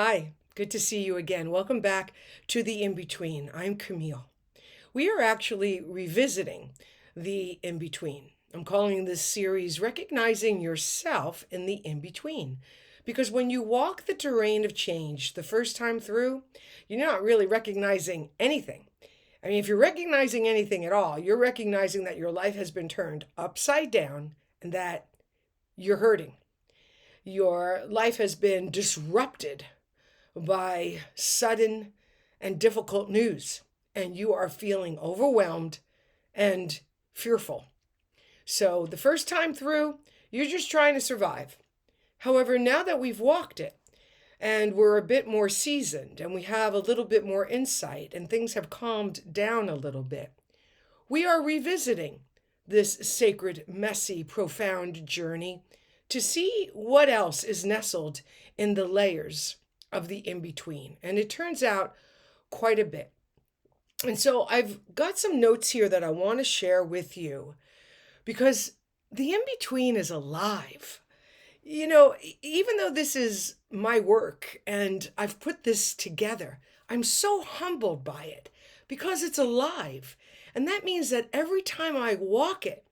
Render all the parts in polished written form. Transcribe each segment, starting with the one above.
Hi, good to see you again. Welcome back to The In-Between. I'm Camille. We are actually revisiting The In-Between. I'm calling this series Recognizing Yourself in the In-Between. Because when you walk the terrain of change the first time through, you're not really recognizing anything. I mean, if you're recognizing anything at all, you're recognizing that your life has been turned upside down and that you're hurting. Your life has been disrupted by sudden and difficult news, and you are feeling overwhelmed and fearful. So, the first time through, you're just trying to survive. However, now that we've walked it and we're a bit more seasoned and we have a little bit more insight and things have calmed down a little bit, we are revisiting this sacred, messy, profound journey to see what else is nestled in the layers of the in between. And it turns out quite a bit. And so I've got some notes here that I want to share with you because the in between is alive. Even though this is my work and I've put this together, I'm so humbled by it because it's alive. And that means that every time I walk it,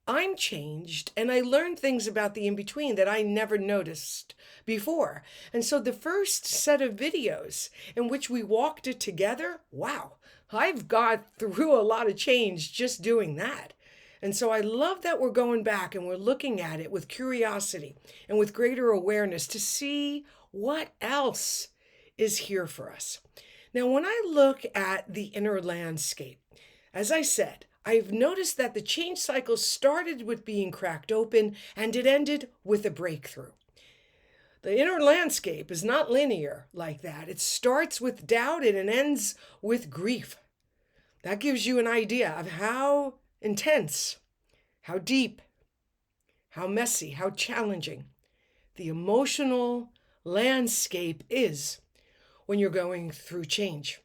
I'm changed and I learn things about the in between that I never noticed before. And so the first set of videos in which we walked it together, wow, I've got through a lot of change just doing that. And so I love that we're going back and we're looking at it with curiosity and with greater awareness to see what else is here for us. Now, when I look at the inner landscape, as I said, I've noticed that the change cycle started with being cracked open and it ended with a breakthrough. The inner landscape is not linear like that. It starts with doubt and it ends with grief. That gives you an idea of how intense, how deep, how messy, how challenging the emotional landscape is when you're going through change.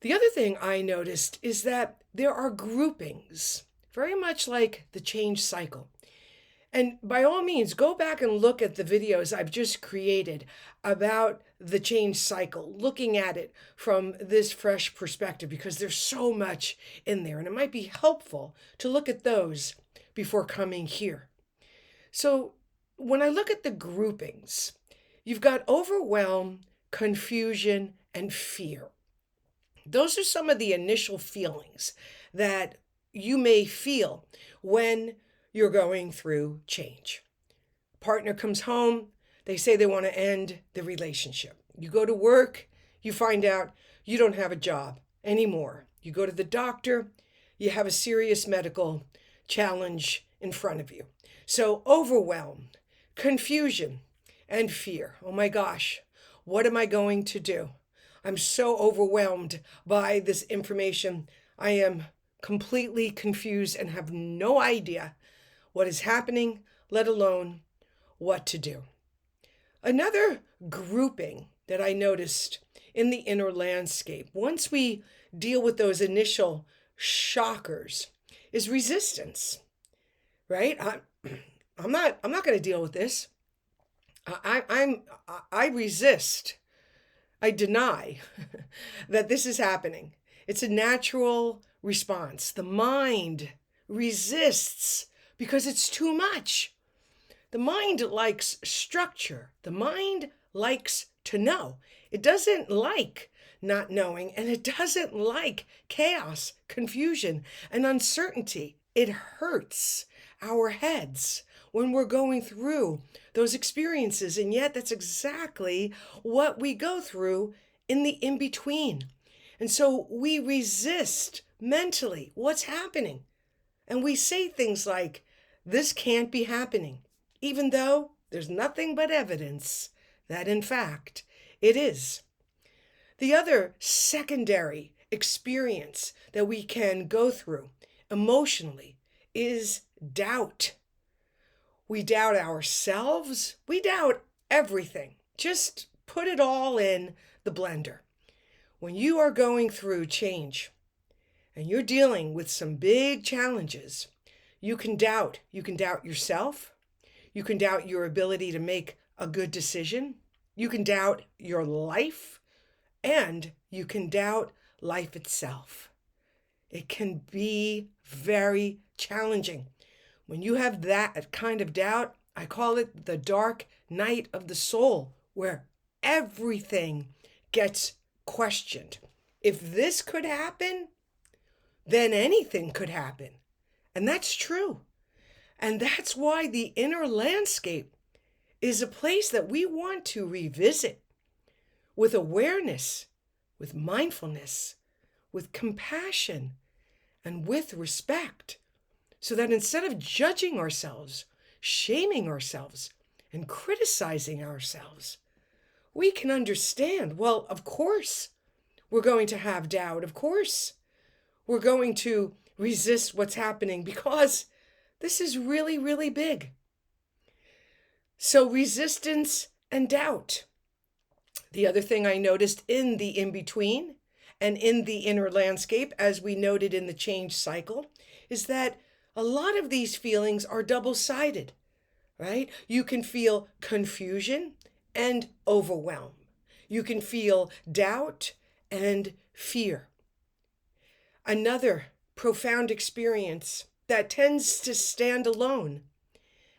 The other thing I noticed is that there are groupings, very much like the change cycle. And by all means, go back and look at the videos I've just created about the change cycle, looking at it from this fresh perspective, because there's so much in there. And it might be helpful to look at those before coming here. So when I look at the groupings, you've got overwhelm, confusion, and fear. Those are some of the initial feelings that you may feel when you're going through change. Partner comes home, they say they want to end the relationship. You go to work, you find out you don't have a job anymore. You go to the doctor, you have a serious medical challenge in front of you. So, overwhelm, confusion, and fear. Oh my gosh, what am I going to do? I'm so overwhelmed by this information. I am completely confused and have no idea what is happening, let alone what to do. Another grouping that I noticed in the inner landscape, once we deal with those initial shockers, is resistance, right? I'm not going to deal with this. I resist. I deny that this is happening. It's a natural response. The mind resists because it's too much. The mind likes structure. The mind likes to know. It doesn't like not knowing, and it doesn't like chaos, confusion, and uncertainty. It hurts our heads when we're going through those experiences. And yet, that's exactly what we go through in the in between. And so we resist mentally what's happening. And we say things like, this can't be happening, even though there's nothing but evidence that, in fact, it is. The other secondary experience that we can go through emotionally is doubt. We doubt ourselves. We doubt everything. Just put it all in the blender. When you are going through change and you're dealing with some big challenges, you can doubt. You can doubt yourself. You can doubt your ability to make a good decision. You can doubt your life, and you can doubt life itself. It can be very challenging. When you have that kind of doubt, I call it the dark night of the soul, where everything gets questioned. If this could happen, then anything could happen. And that's true. And that's why the inner landscape is a place that we want to revisit with awareness, with mindfulness, with compassion, and with respect, so that instead of judging ourselves, shaming ourselves, and criticizing ourselves, we can understand, well, of course, we're going to have doubt. Of course, we're going to resist what's happening because this is really, really big. So resistance and doubt. The other thing I noticed in the in-between and in the inner landscape, as we noted in the change cycle, is that a lot of these feelings are double-sided, right? You can feel confusion and overwhelm. You can feel doubt and fear. Another profound experience that tends to stand alone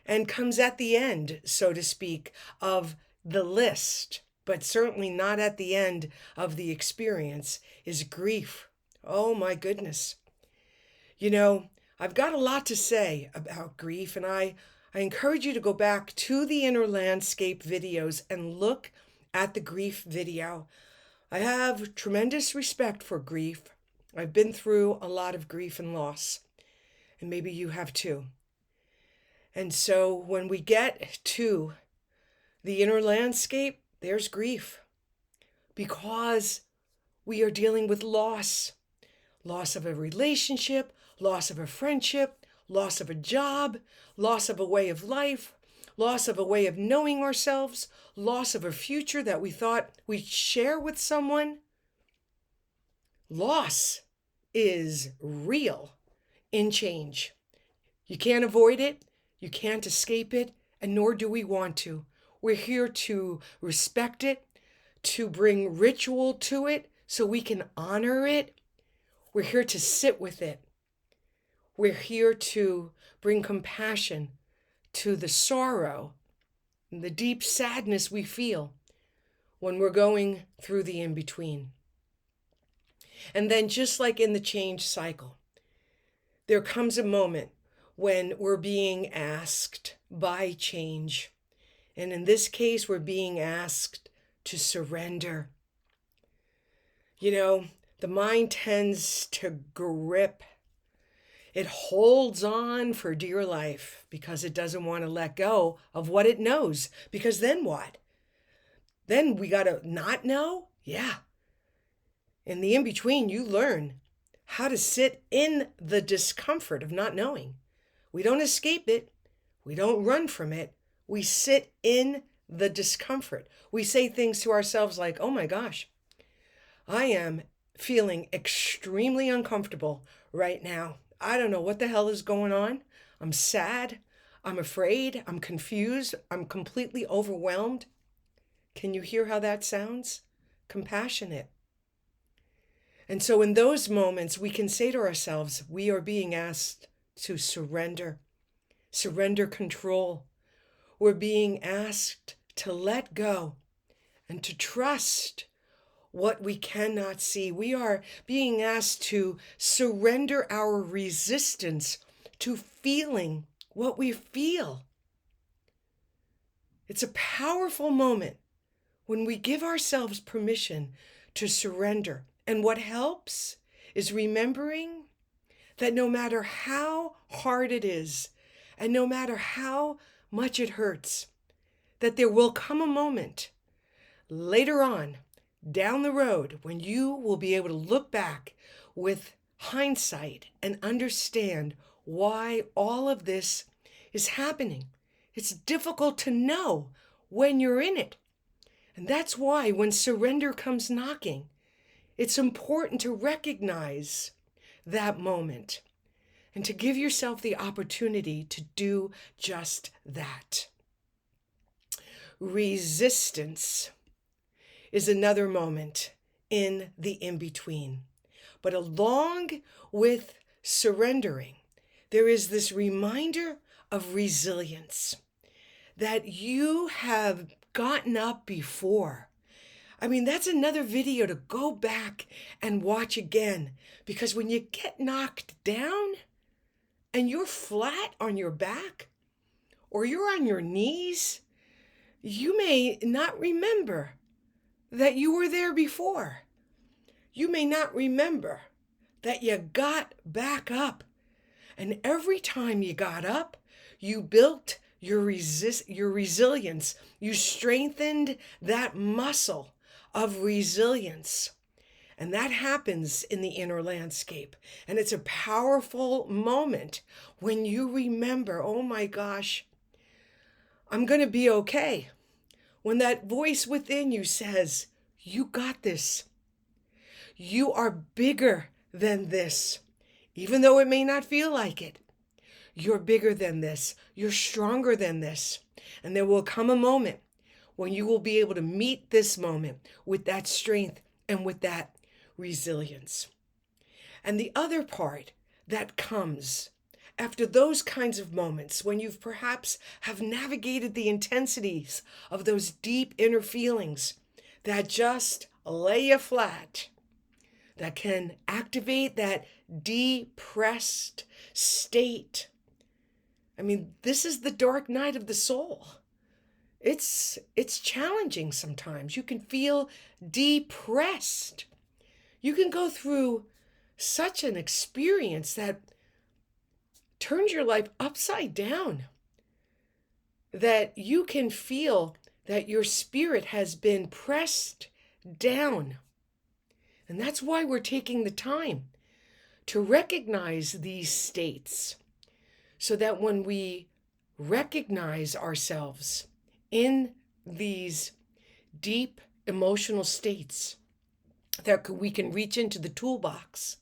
and comes at the end, so to speak, of the list, but certainly not at the end of the experience, is grief. Oh my goodness. You know, I've got a lot to say about grief, and I encourage you to go back to the inner landscape videos and look at the grief video. I have tremendous respect for grief. I've been through a lot of grief and loss, and maybe you have too. And so when we get to the inner landscape, there's grief, because we are dealing with loss. Loss of a relationship, loss of a friendship, loss of a job, loss of a way of life, loss of a way of knowing ourselves, loss of a future that we thought we'd share with someone. Loss is real in change. You can't avoid it, you can't escape it, and nor do we want to. We're here to respect it, to bring ritual to it so we can honor it. We're here to sit with it. We're here to bring compassion to the sorrow and the deep sadness we feel when we're going through the in-between. And then, just like in the change cycle, there comes a moment when we're being asked by change. And in this case, we're being asked to surrender. You know, the mind tends to grip. It holds on for dear life because it doesn't want to let go of what it knows. Because then what? Then we got to not know? Yeah. In the in-between, you learn how to sit in the discomfort of not knowing. We don't escape it. We don't run from it. We sit in the discomfort. We say things to ourselves like, oh my gosh, I am feeling extremely uncomfortable right now. I don't know what the hell is going on. I'm sad. I'm afraid. I'm confused. I'm completely overwhelmed. Can you hear how that sounds? Compassionate. And so in those moments, we can say to ourselves, we are being asked to surrender control. We're being asked to let go and to trust what we cannot see. We are being asked to surrender our resistance to feeling what we feel. It's a powerful moment when we give ourselves permission to surrender. And what helps is remembering that no matter how hard it is, and no matter how much it hurts, that there will come a moment later on down the road when you will be able to look back with hindsight and understand why all of this is happening. It's difficult to know when you're in it. And that's why when surrender comes knocking, it's important to recognize that moment and to give yourself the opportunity to do just that. resistance is another moment in the in-between. But along with surrendering, there is this reminder of resilience that you have gotten up before. I mean, that's another video to go back and watch again, because when you get knocked down and you're flat on your back or you're on your knees, you may not remember that you were there before. You may not remember that you got back up. And every time you got up, you built your resilience. You strengthened that muscle of resilience. And that happens in the inner landscape. And it's a powerful moment when you remember, oh my gosh, I'm going to be okay. When that voice within you says, you got this. You are bigger than this. Even though it may not feel like it. You're bigger than this. You're stronger than this. And there will come a moment when you will be able to meet this moment with that strength and with that resilience. And the other part that comes after those kinds of moments, when you've perhaps have navigated the intensities of those deep inner feelings that just lay you flat, that can activate that depressed state. I mean, this is the dark night of the soul. It's challenging sometimes. You can feel depressed. You can go through such an experience that turns your life upside down, that you can feel that your spirit has been pressed down. And that's why we're taking the time to recognize these states, so that when we recognize ourselves in these deep emotional states, that we can reach into the toolbox,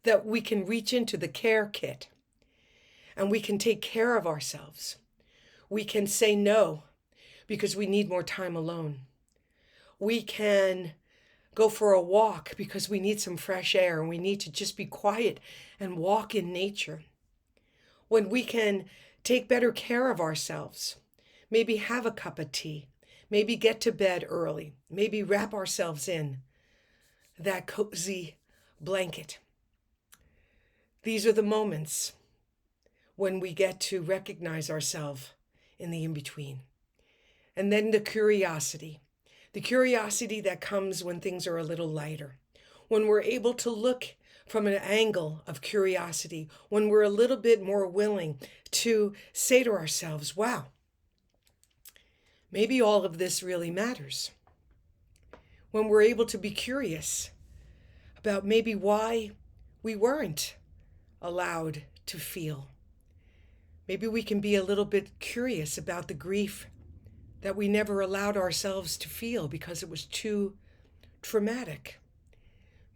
that we can reach into the care kit, and we can take care of ourselves. We can say no because we need more time alone. We can go for a walk because we need some fresh air and we need to just be quiet and walk in nature. When we can take better care of ourselves, maybe have a cup of tea, maybe get to bed early, maybe wrap ourselves in that cozy blanket. These are the moments when we get to recognize ourselves in the in-between. And then the curiosity that comes when things are a little lighter, when we're able to look from an angle of curiosity, when we're a little bit more willing to say to ourselves, wow, maybe all of this really matters. When we're able to be curious about maybe why we weren't allowed to feel. Maybe we can be a little bit curious about the grief that we never allowed ourselves to feel because it was too traumatic.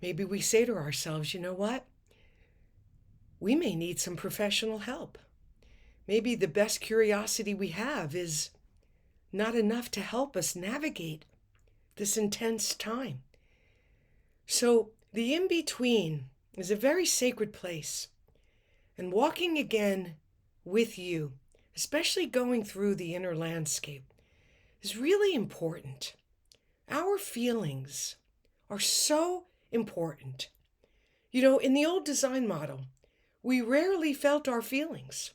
Maybe we say to ourselves, you know what? We may need some professional help. Maybe the best curiosity we have is not enough to help us navigate this intense time. So the in-between is a very sacred place. And walking again with you, especially going through the inner landscape, is really important. Our feelings are so important. You know, in the old design model, we rarely felt our feelings.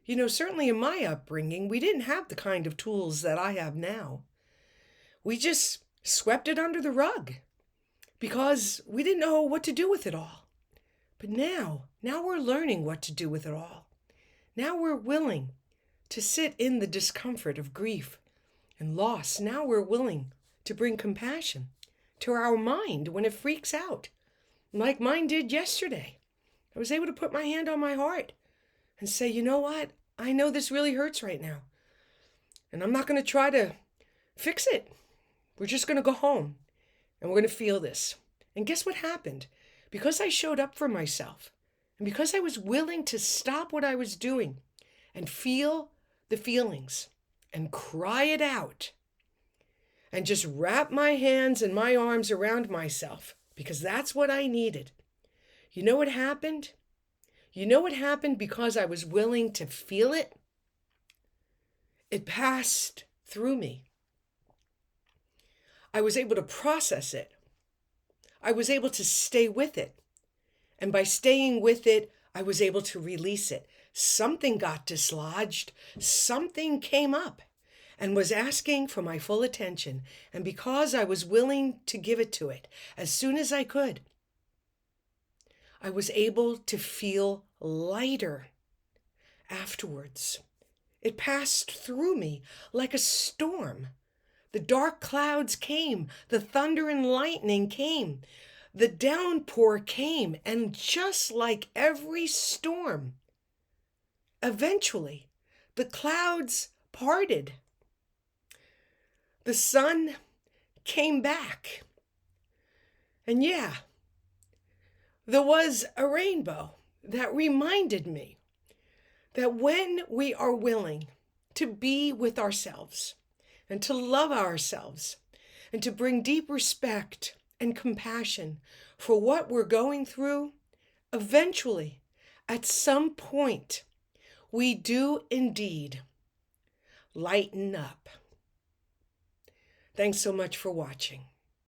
You know, certainly in my upbringing, we didn't have the kind of tools that I have now. We just swept it under the rug because we didn't know what to do with it all. But now we're learning what to do with it all. Now we're willing to sit in the discomfort of grief and loss. Now we're willing to bring compassion to our mind when it freaks out, like mine did yesterday. I was able to put my hand on my heart and say, you know what? I know this really hurts right now. And I'm not going to try to fix it. We're just going to go home and we're going to feel this. And guess what happened? Because I showed up for myself and because I was willing to stop what I was doing and feel the feelings and cry it out and just wrap my hands and my arms around myself because that's what I needed. You know what happened? You know what happened because I was willing to feel it? It passed through me. I was able to process it. I was able to stay with it. And by staying with it, I was able to release it. Something got dislodged. Something came up and was asking for my full attention. And because I was willing to give it to it as soon as I could, I was able to feel lighter afterwards. It passed through me like a storm. The dark clouds came, the thunder and lightning came, the downpour came, and just like every storm, eventually the clouds parted. The sun came back. And yeah, there was a rainbow that reminded me that when we are willing to be with ourselves and to love ourselves and to bring deep respect and compassion for what we're going through, eventually, at some point, we do indeed lighten up. Thanks so much for watching.